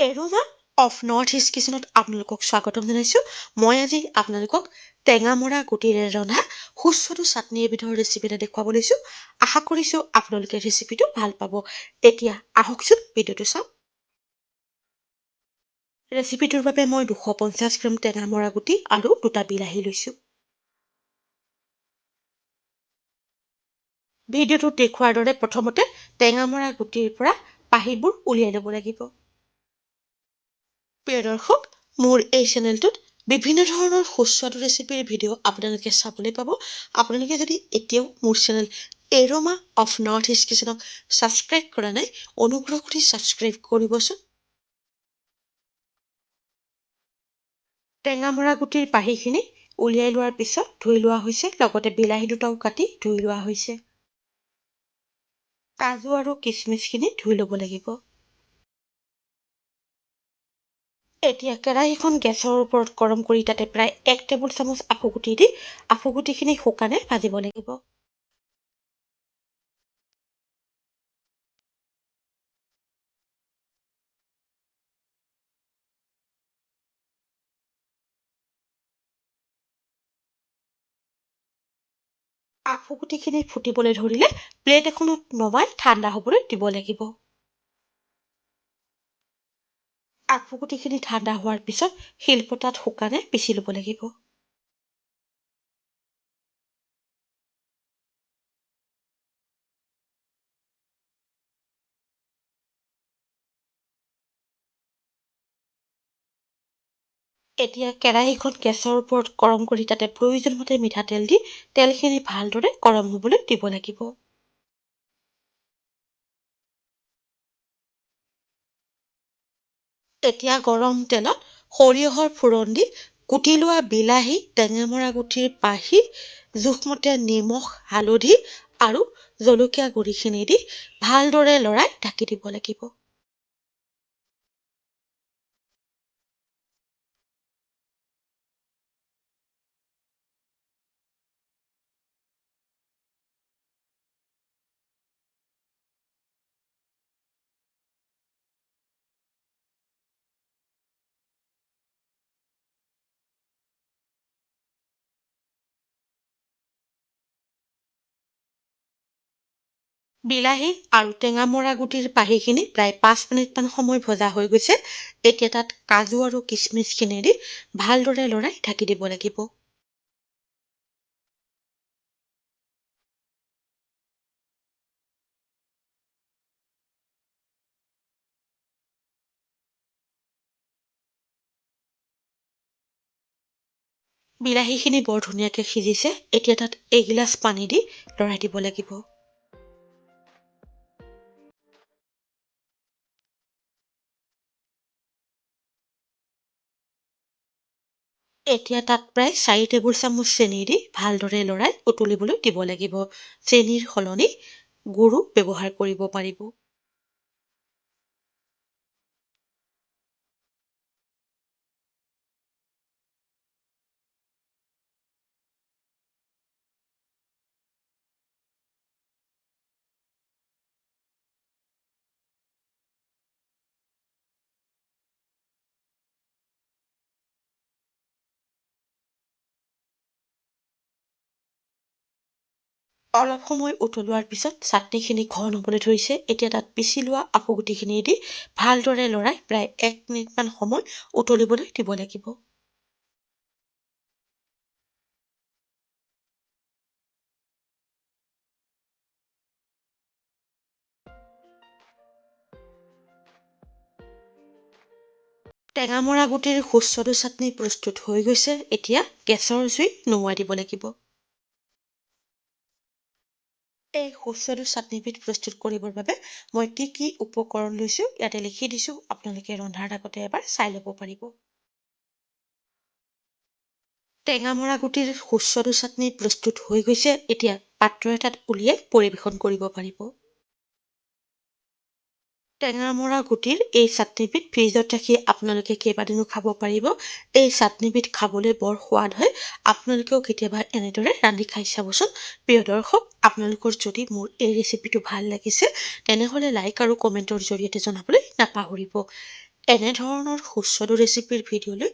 Aroma of north east কিচেনত আপোনালোকক স্বাগতম জনাইছোঁ। মই আজি আপোনালোকক টেঙামৰা গুটিৰে ৰন্ধা সুস্বাদু চাটনি এবিধৰ ৰেচিপি এটা দেখুৱাব লৈছোঁ। আশা কৰিছোঁ আপোনালোকে ৰেচিপিটো ভাল পাব। এতিয়া আহকচোন ভিডিঅ'টো চাওঁ। ৰেচিপিটোৰ বাবে মই 250 গ্ৰাম টেঙামৰা গুটি আৰু 2টা বিলাহী লৈছোঁ। ভিডিঅ'টোত দেখুওৱাৰ দৰে প্ৰথমতে টেঙামৰা গুটিৰ পৰা পাহিবোৰ উলিয়াই ল'ব লাগিব। প্ৰিয় দৰ্শক, মোৰ এই চেনেলটোত বিভিন্ন ধৰণৰ সুস্বাদু ৰেচিপিৰ ভিডিঅ' আপোনালোকে চাবলৈ পাব। আপোনালোকে যদি এতিয়াও মোৰ channel aroma of north east কিচেনক ছাবস্ক্ৰাইব কৰা নাই, অনুগ্ৰহ কৰি ছাবস্ক্ৰাইব কৰিবচোন। টেঙামৰা গুটিৰ পাহিখিনি উলিয়াই লোৱাৰ পিছত ধুই লোৱা হৈছে, লগতে বিলাহী দুটাও কাটি ধুই লোৱা হৈছে। কাজু আৰু কিচমিচখিনি ধুই ল'ব লাগিব। এতিয়া কেৰাহীখন গেছৰ ওপৰত গৰম কৰি তাতে প্ৰায় 1 টেবুল চামুচ আফুগুটি দি আফুগুটিখিনি শুকানে ভাজিব লাগিব। আফুগুটিখিনি ফুটিবলৈ ধৰিলে প্লেট এখনত নমাই ঠাণ্ডা হ'বলৈ দিব লাগিব। আফুগুটিখিনি ঠাণ্ডা হোৱাৰ পিছত শিলপতাত শুকানে পিচি ল'ব লাগিব। এতিয়া কেৰাহীখন গেছৰ ওপৰত গৰম কৰি তাতে প্ৰয়োজনমতে মিঠাতেল দি তেলখিনি ভালদৰে গৰম হ'বলৈ দিব লাগিব। এতিয়া গৰম তেলত সৰিয়হৰ ফোৰণ দি কুটি লোৱা বিলাহী, টেঙামৰা গুটিৰ পাহি, জোখমতে নিমখ, হালধি আৰু জলকীয়া গুড়িখিনি দি ভালদৰে লৰাই ঢাকি দিব লাগিব। বিলাহী আৰু টেঙামৰা গুটিৰ পাহিখিনি প্ৰায় 5 মিনিটমান সময় ভজা হৈ গৈছে। এতিয়া তাত কাজু আৰু কিচমিচখিনি দি ভালদৰে লৰাই ঢাকি দিব লাগিব। বিলাহীখিনি বৰ ধুনীয়াকৈ সিজিছে। এতিয়া তাত এগিলাচ পানী দি লৰাই দিব লাগিব। এতিয়া তাত প্ৰায় 4 টেবুল চামুচ চেনি দি ভালদৰে লৰাই উতলিবলৈ দিব লাগিব। চেনিৰ সলনি গুৰো ব্যৱহাৰ কৰিব পাৰিব। অলপ সময় উতলোৱাৰ পিছত চাটনিখিনি ঘন হ'বলৈ ধৰিছে। এতিয়া তাত পিচি লোৱা আফুগুটিখিনি দি ভালদৰে লৰাই প্ৰায় 1 মিনিটমান সময় উতলিবলৈ দিব লাগিব। টেঙামৰা গুটিৰ সুস্বাদু চাটনি প্ৰস্তুত হৈ গৈছে। এতিয়া গেছৰ জুই নুমুৱাই দিব লাগিব। এই সুস্বাদু চাটনিবিধ প্ৰস্তুত কৰিবৰ বাবে মই কি কি উপকৰণ লৈছোঁ ইয়াতে লিখি দিছোঁ। আপোনালোকে ৰন্ধাৰ আগতে এবাৰ চাই ল'ব পাৰিব। টেঙামৰা গুটিৰ সুস্বাদু চাটনি প্ৰস্তুত হৈ গৈছে। এতিয়া পাত্ৰ এটাত উলিয়াই পৰিৱেশন কৰিব পাৰিব। টেঙামৰা গুটিৰ এই চাটনিবিধ ফ্ৰিজত ৰাখি আপোনালোকে কেইবাদিনো খাব পাৰিব। এই চাটনিবিধ খাবলৈ বৰ সোৱাদ হয়। আপোনালোকেও কেতিয়াবা এনেদৰে ৰান্ধি খাই চাবচোন। প্ৰিয় দৰ্শক, আপোনালোকৰ যদি মোৰ এই ৰেচিপিটো ভাল লাগিছে তেনেহ'লে লাইক আৰু কমেণ্টৰ জৰিয়তে জনাবলৈ নাপাহৰিব। এনেধৰণৰ সুস্বাদু ৰেচিপিৰ ভিডিঅ'লৈ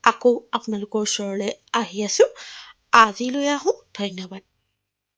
আকৌ আপোনালোকৰ ওচৰলৈ আহি আছোঁ। আজিলৈ আহোঁ, ধন্যবাদ।